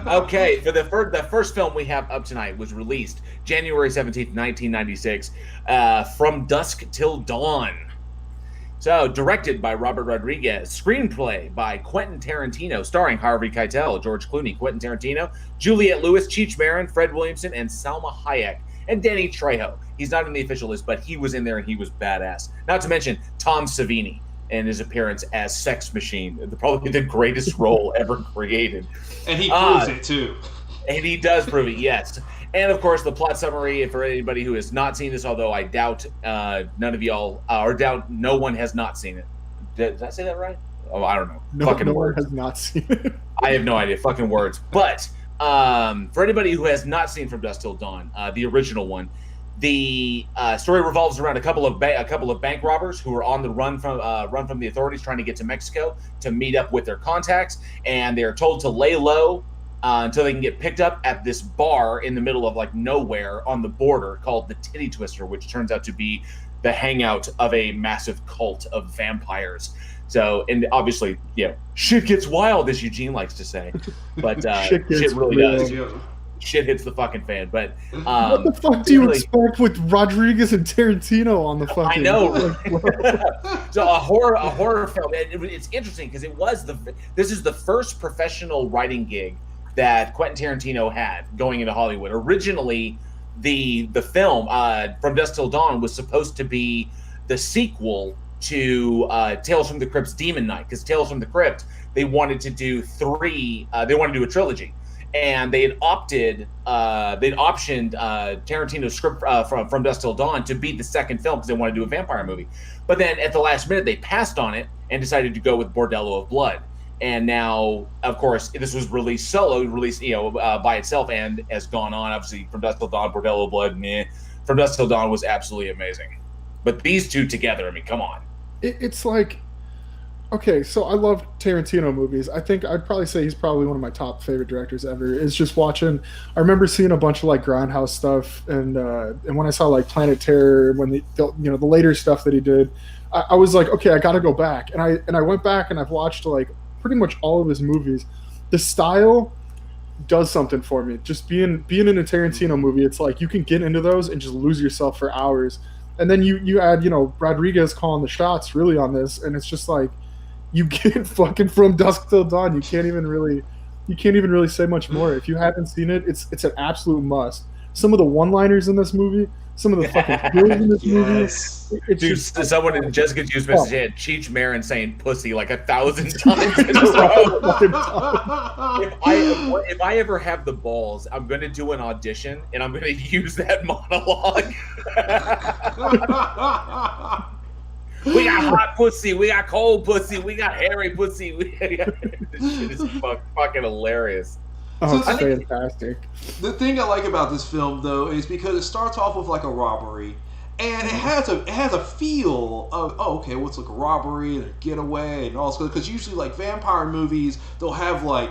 Okay, for the first film we have up tonight was released January 17th, 1996, From Dusk Till Dawn. So, directed by Robert Rodriguez, screenplay by Quentin Tarantino, starring Harvey Keitel, George Clooney, Quentin Tarantino, Juliette Lewis, Cheech Marin, Fred Williamson, and Salma Hayek, and Danny Trejo. He's not in the official list, but he was in there and he was badass. Not to mention Tom Savini and his appearance as Sex Machine, probably the greatest role ever created. And he proves it too. And he does prove it, yes. And of course, the plot summary for anybody who has not seen this, although I doubt none of y'all, or doubt no one has not seen it. Did I say that right? Oh, I don't know. No one has not seen it. I have no idea. Fucking words. But for anybody who has not seen From Dusk Till Dawn, the original one, the story revolves around a couple of bank robbers who are on the run from the authorities, trying to get to Mexico to meet up with their contacts, and they are told to lay low until they can get picked up at this bar in the middle of like nowhere on the border called the Titty Twister, which turns out to be the hangout of a massive cult of vampires. So, and obviously, shit gets wild, as Eugene likes to say, but shit really does. Shit hits the fucking fan. But what the fuck do you expect with Rodriguez and Tarantino on the fucking? I know. So a horror film. It's interesting because this is the first professional writing gig that Quentin Tarantino had going into Hollywood. Originally, the film From Dusk Till Dawn was supposed to be the sequel to Tales from the Crypt's Demon Knight, because Tales from the Crypt, they wanted to do a trilogy, and they had optioned Tarantino's script from Dusk Till Dawn to be the second film because they wanted to do a vampire movie. But then at the last minute, they passed on it and decided to go with Bordello of Blood. And now, of course, this was released by itself and has gone on. Obviously, From Dusk Till Dawn, Bordello of Blood, From Dusk Till Dawn was absolutely amazing. But these two together, I mean, come on. It's like, okay, so I love Tarantino movies. I think I'd probably say he's probably one of my top favorite directors ever. It's just watching. I remember seeing a bunch of like Grindhouse stuff, and when I saw like Planet Terror, when the later stuff that he did, I was like, okay, I got to go back, and I went back and I've watched like pretty much all of his movies. The style does something for me. Just being in a Tarantino movie, it's like you can get into those and just lose yourself for hours. And then you add, Rodriguez calling the shots really on this, and it's just like you get fucking From Dusk Till Dawn. You can't even really say much more. If you haven't seen it, it's an absolute must. Some of the one-liners in this movie, some of the fucking kills in this movie. Dude, someone in Jessica Juice message had Cheech Marin saying pussy like 1,000 times in a row. If I ever have the balls, I'm going to do an audition and I'm going to use that monologue. We got hot pussy, we got cold pussy, we got hairy pussy. This shit is fucking hilarious. Oh, it's fantastic. The thing I like about this film, though, is because it starts off with like a robbery, and it has a feel of, okay, what's like a robbery and a getaway and all this. Because usually like vampire movies, they'll have like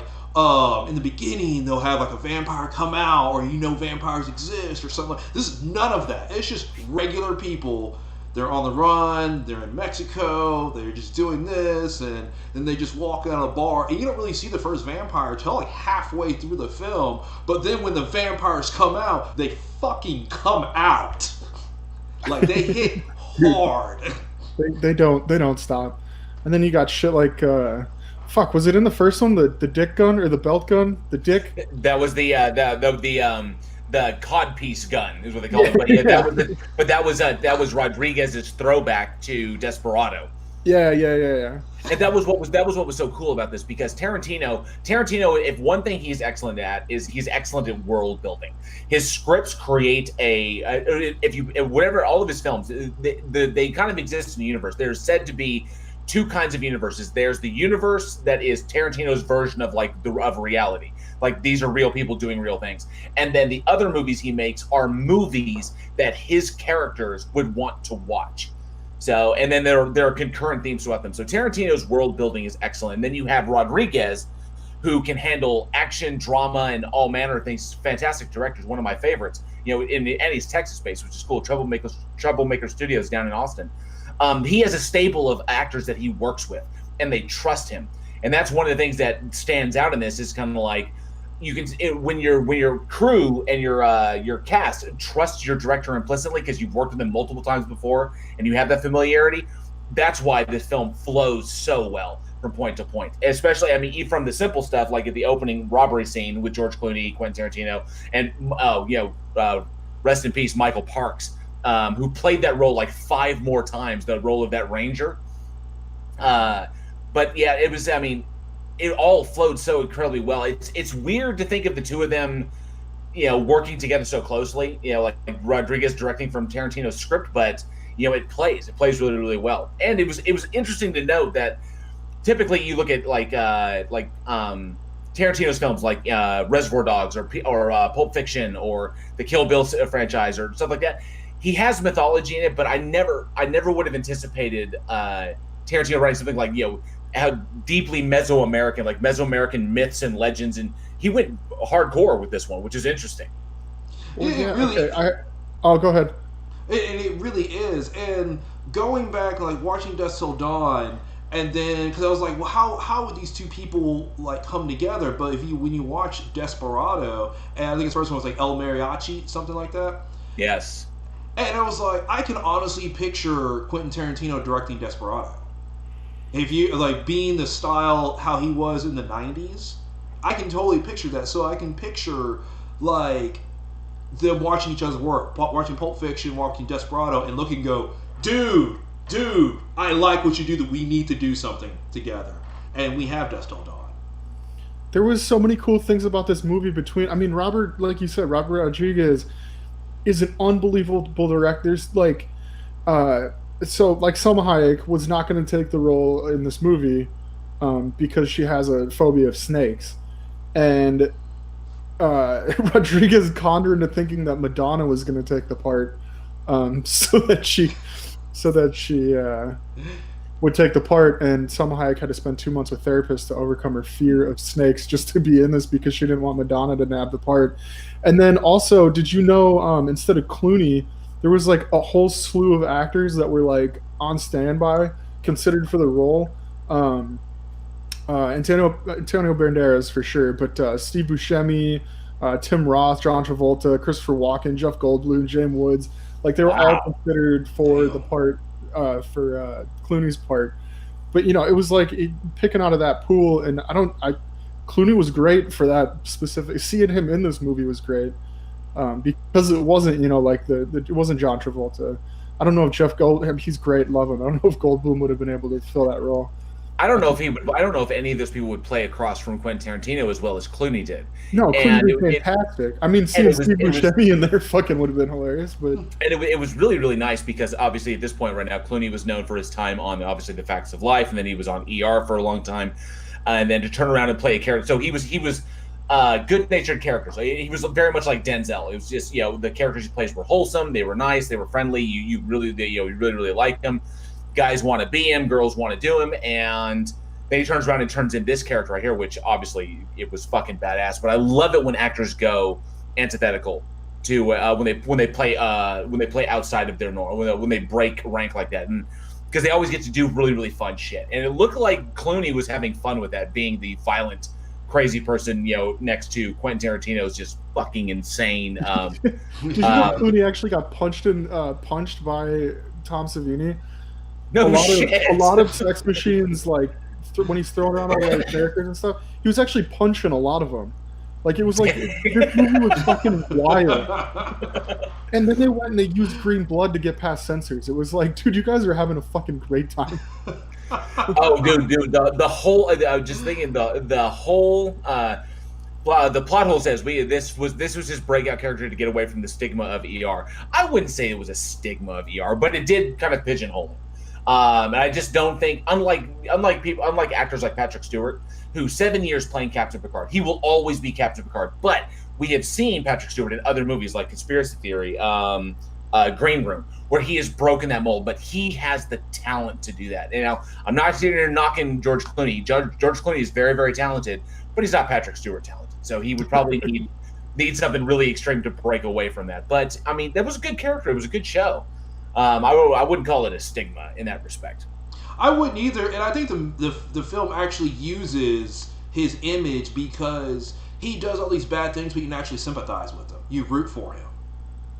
in the beginning they'll have like a vampire come out, or vampires exist or something. This is none of that. It's just regular people. They're on the run, they're in Mexico, they're just doing this, and then they just walk out of a bar, and you don't really see the first vampire until like halfway through the film, but then when the vampires come out, they fucking come out. Like, they hit hard. They don't stop. And then you got shit like, was it in the first one, the dick gun, or the belt gun? The dick? That was the codpiece gun is what they call it, but that was Rodriguez's throwback to Desperado. Yeah. And that was what was so cool about this, because Tarantino, if one thing he's excellent at is he's excellent at world building. His scripts create all of his films, they kind of exist in the universe. There's said to be two kinds of universes. There's the universe that is Tarantino's version of of reality. Like, these are real people doing real things. And then the other movies he makes are movies that his characters would want to watch. So, and then there are concurrent themes throughout them. So Tarantino's world building is excellent. And then you have Rodriguez, who can handle action, drama, and all manner of things. Fantastic directors, one of my favorites. And he's Texas-based, which is cool. Troublemaker Studios down in Austin. He has a stable of actors that he works with, and they trust him. And that's one of the things that stands out in this, is kind of like, you can when your crew and your cast trust your director implicitly because you've worked with them multiple times before and you have that familiarity. That's why this film flows so well from point to point. Especially, I mean, from the simple stuff like at the opening robbery scene with George Clooney, Quentin Tarantino, and rest in peace, Michael Parks, who played that role like 5 more times, the role of that ranger. But yeah, it was. I mean, it all flowed so incredibly well. It's weird to think of the two of them, working together so closely. Like Rodriguez directing from Tarantino's script, but it plays really really well. And it was interesting to note that typically you look at Tarantino's films like Reservoir Dogs or Pulp Fiction or the Kill Bill franchise or stuff like that. He has mythology in it, but I never would have anticipated Tarantino writing something like how deeply Mesoamerican, like Mesoamerican myths and legends, and he went hardcore with this one, which is interesting. Well, yeah, really. Okay. I'll go ahead. And it really is. And going back, like watching Dusk Till Dawn, and then because I was like, well, how would these two people like come together? But when you watch Desperado, and I think his first one was like El Mariachi, something like that. Yes. And I was like, I can honestly picture Quentin Tarantino directing Desperado. If you like being the style how he was in the 90s, I can totally picture that. So I can picture like them watching each other's work, watching Pulp Fiction, watching Desperado, and look and go, dude, I like what you do, that we need to do something together. And we have Dusk Till Dawn. There was so many cool things about this movie Robert, like you said, Robert Rodriguez is an unbelievable director. There's like, so like Salma Hayek was not going to take the role in this movie because she has a phobia of snakes, and Rodriguez conned her into thinking that Madonna was going to take the part, so that she would take the part, and Salma Hayek had to spend 2 months with therapists to overcome her fear of snakes just to be in this because she didn't want Madonna to nab the part. And then also, did you know instead of Clooney, there was like a whole slew of actors that were like on standby, considered for the role. Antonio Banderas for sure, but Steve Buscemi, Tim Roth, John Travolta, Christopher Walken, Jeff Goldblum, James Woods, like they were all considered for the part for Clooney's part. But it was like picking out of that pool, and Clooney was great for that specific. Seeing him in this movie was great. Because it wasn't, it wasn't John Travolta. I don't know if Jeff Goldblum, he's great, love him. I don't know if Goldblum would have been able to fill that role. I don't know if any of those people would play across from Quentin Tarantino as well as Clooney did. No, Clooney was fantastic. Seeing Steve Buscemi in there fucking would have been hilarious. But it was really, really nice because obviously at this point right now, Clooney was known for his time on obviously The Facts of Life, and then he was on ER for a long time, and then to turn around and play a character. So he was good-natured character. So he was very much like Denzel. It was just the characters he plays were wholesome, they were nice, they were friendly. You really liked them. Guys want to be him, girls want to do him, and then he turns around and turns in this character right here, which obviously it was fucking badass. But I love it when actors go antithetical to when they play outside of their norm, when they break rank like that, and because they always get to do really really fun shit. And it looked like Clooney was having fun with that, being the violent, crazy person, next to Quentin Tarantino's just fucking insane. Did you know Clooney actually got punched by Tom Savini? No a lot of sex machines, like when he's throwing around all the characters and stuff, he was actually punching a lot of them. Like it was like this movie was fucking wild. And then they went and they used green blood to get past censors. It was like, dude, you guys are having a fucking great time. Oh, dude, the whole. I was just thinking the whole. The plot hole says this was his breakout character to get away from the stigma of ER. I wouldn't say it was a stigma of ER, but it did kind of pigeonhole him. And I just don't think, unlike actors like Patrick Stewart, who 7 years playing Captain Picard, he will always be Captain Picard. But we have seen Patrick Stewart in other movies like Conspiracy Theory, Green Room, where he has broken that mold. But he has the talent to do that. I'm not sitting here knocking George Clooney. George Clooney is very, very talented, but he's not Patrick Stewart talented. So he would probably need something really extreme to break away from that. But that was a good character. It was a good show. I wouldn't call it a stigma in that respect. I wouldn't either, and I think the film actually uses his image because he does all these bad things, but you can actually sympathize with him. You root for him.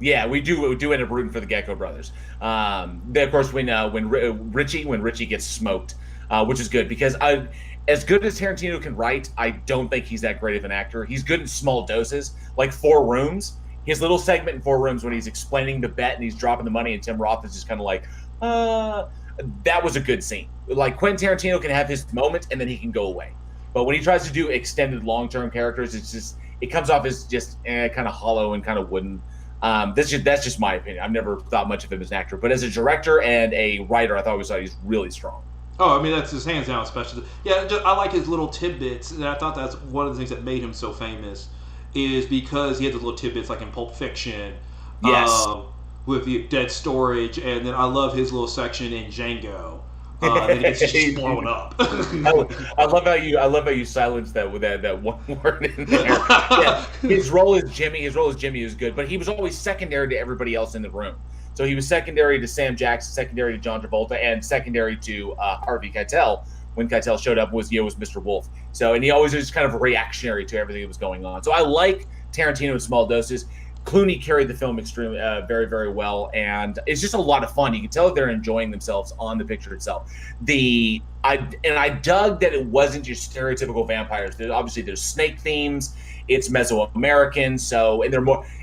Yeah, we do end up rooting for the Gecko brothers. Then of course when Richie gets smoked, which is good because as good as Tarantino can write, I don't think he's that great of an actor. He's good in small doses, like 4 Rooms. His little segment in 4 Rooms when he's explaining the bet and he's dropping the money, and Tim Roth is just kind of like, that was a good scene. Like Quentin Tarantino can have his moment and then he can go away. But when he tries to do extended long-term characters, it comes off as just kind of hollow and kind of wooden. That's just my opinion. I've never thought much of him as an actor, but as a director and a writer, I thought he's really strong. Oh, I mean, that's his hands down special. Yeah, I like his little tidbits, and I thought that's one of the things that made him so famous, is because he had the little tidbits like in Pulp Fiction, yes, with the dead storage, and then I love his little section in Django. That it's just blown up. I love how you silenced that with that one word in there. Yeah, his role as Jimmy is good, but he was always secondary to everybody else in the room. So he was secondary to Sam Jackson, secondary to John Travolta, and secondary to Harvey Keitel. When Keitel showed up, was Mr. Wolf. So, and he always was kind of reactionary to everything that was going on. So I like Tarantino in small doses. Clooney carried the film extremely, very, very well, and it's just a lot of fun. You can tell that they're enjoying themselves on the picture itself. I dug that it wasn't your stereotypical vampires. There's snake themes. It's Mesoamerican, so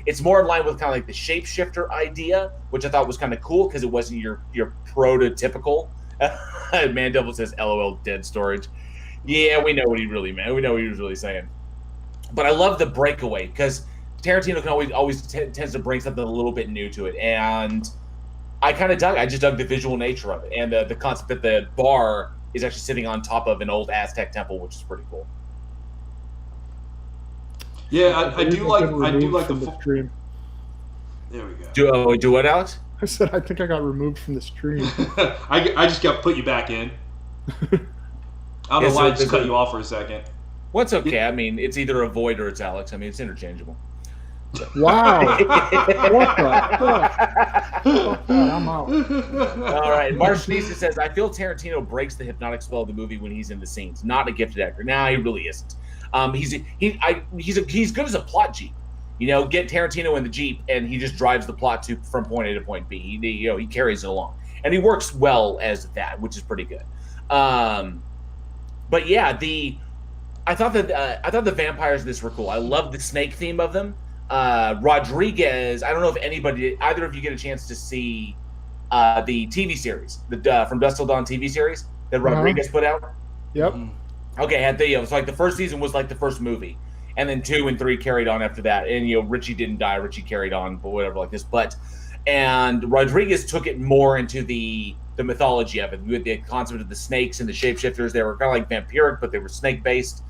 it's more in line with kind of like the shapeshifter idea, which I thought was kind of cool because it wasn't your prototypical. Man Devil says, "LOL, dead storage." Yeah, we know what he really meant. We know what he was really saying. But I love the breakaway because Tarantino can always tends to bring something a little bit new to it, and I just dug the visual nature of it and the concept that the bar is actually sitting on top of an old Aztec temple, which is pretty cool. Yeah, I do like the stream. There we go. Do what, Alex? I said I think I got removed from the stream. I just got put you back in. I don't know why I just cut you off for a second. What's okay? I mean, it's either a void or it's Alex. I mean, it's interchangeable. Wow. What the fuck? Oh, God, I'm out. All right. Marshneesa says, I feel Tarantino breaks the hypnotic spell of the movie when he's in the scenes. Not a gifted actor. Nah, he really isn't. He's good as a plot jeep. Get Tarantino in the jeep and he just drives the plot from point A to point B. He carries it along, and he works well as that, which is pretty good. But yeah, I thought the vampires in this were cool. I love the snake theme of them. Rodriguez, I don't know if either of you get a chance to see the TV series, the From Dusk Till Dawn TV series that Rodriguez put out. Yep. Okay, so like the first season was like the first movie, and then 2 and 3 carried on after that. And Richie didn't die, Richie carried on, but whatever like this. And Rodriguez took it more into the mythology of it, with the concept of the snakes and the shapeshifters. They were kind of like vampiric, but they were snake based.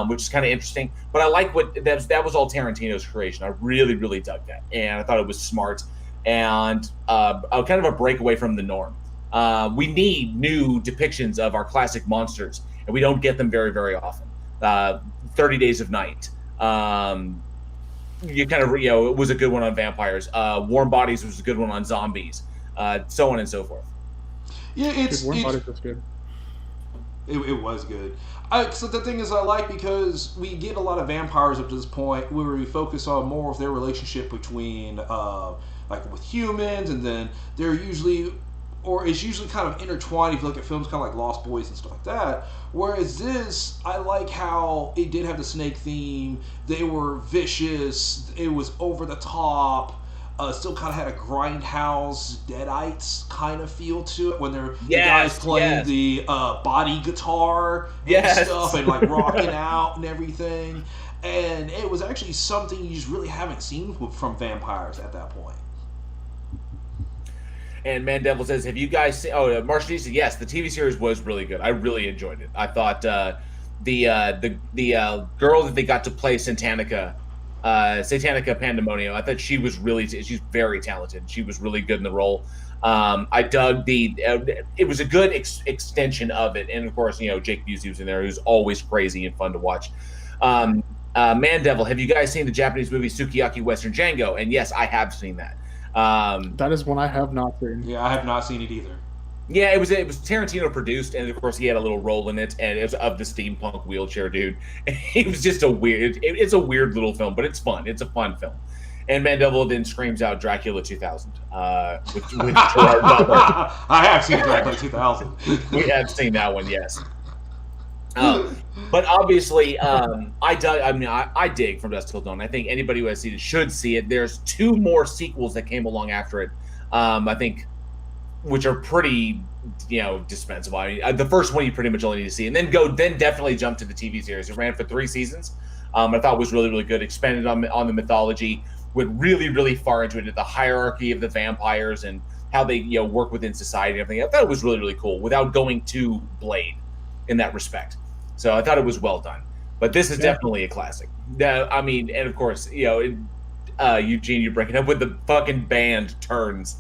Which is kind of interesting. But I like that was all Tarantino's creation. I really, really dug that. And I thought it was smart and kind of a breakaway from the norm. We need new depictions of our classic monsters, and we don't get them very, very often. 30 Days of Night. It was a good one on vampires. Warm Bodies was a good one on zombies. So on and so forth. Yeah, Warm Bodies was good. It was good. So the thing is, I like because we get a lot of vampires up to this point where we focus on more of their relationship between, like with humans, and then it's usually kind of intertwined. If you look at films kind of like Lost Boys and stuff like that. Whereas this, I like how it did have the snake theme. They were vicious. It was over the top. Still kind of had a grindhouse Deadites kind of feel to it when the guys playing the body guitar and stuff and like rocking out and everything. And it was actually something you just really haven't seen from vampires at that point. And Man Devil says, have you guys seen... Oh, Marshall said, yes, the TV series was really good. I really enjoyed it. I thought the girl that they got to play Satanica Pandemonium, I thought she's very talented. She was really good in the role. I dug it was a good extension of it. And of course, Jake Busey was in there, who's always crazy and fun to watch. Man Devil, have you guys seen the Japanese movie Sukiyaki Western Django? And yes, I have seen that. That is one I have not seen. Yeah, I have not seen it either. Yeah, it was Tarantino produced, and of course he had a little role in it, and it was of the steampunk wheelchair dude. It was just a weird. It's a weird little film, but it's fun. It's a fun film. And Mandeville then screams out Dracula 2000, with Gerard Butler. I have seen Dracula 2000. We have seen that one, yes. But obviously, I dig From Dusk Till Dawn. I think anybody who has seen it should see it. There's 2 more sequels that came along after it. I think, which are pretty, dispensable. I mean, the first one you pretty much only need to see, and then definitely jump to the TV series. It ran for 3 seasons. I thought was really, really good. Expanded on the mythology, went really, really far into it, the hierarchy of the vampires and how they work within society and everything. I thought it was really, really cool without going too Blade in that respect. So I thought it was well done. But this is definitely a classic. I mean, and of course, Eugene, you're breaking up with the fucking band turns.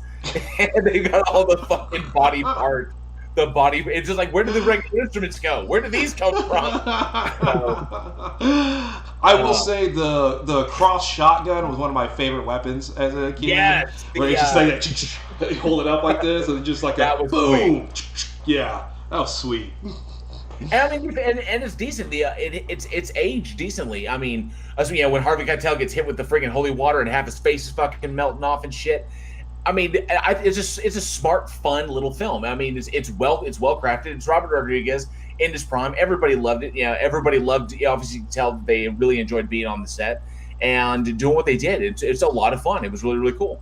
And they got all the fucking body part. It's just like, where did the regular instruments go? Where did these come from? I will say the cross shotgun was one of my favorite weapons as a kid. Yes. Where you just say that, you hold it up like this, and just like that a was boom. Sweet. Yeah, that was sweet. And I mean, and it's decent. It's aged decently. I mean, when Harvey Keitel gets hit with the friggin' holy water and half his face is fucking melting off and shit. I mean, it's a smart, fun little film. I mean, it's well crafted. It's Robert Rodriguez in his prime. Everybody loved it. Everybody loved. Obviously, you can tell they really enjoyed being on the set and doing what they did. It's a lot of fun. It was really, really cool.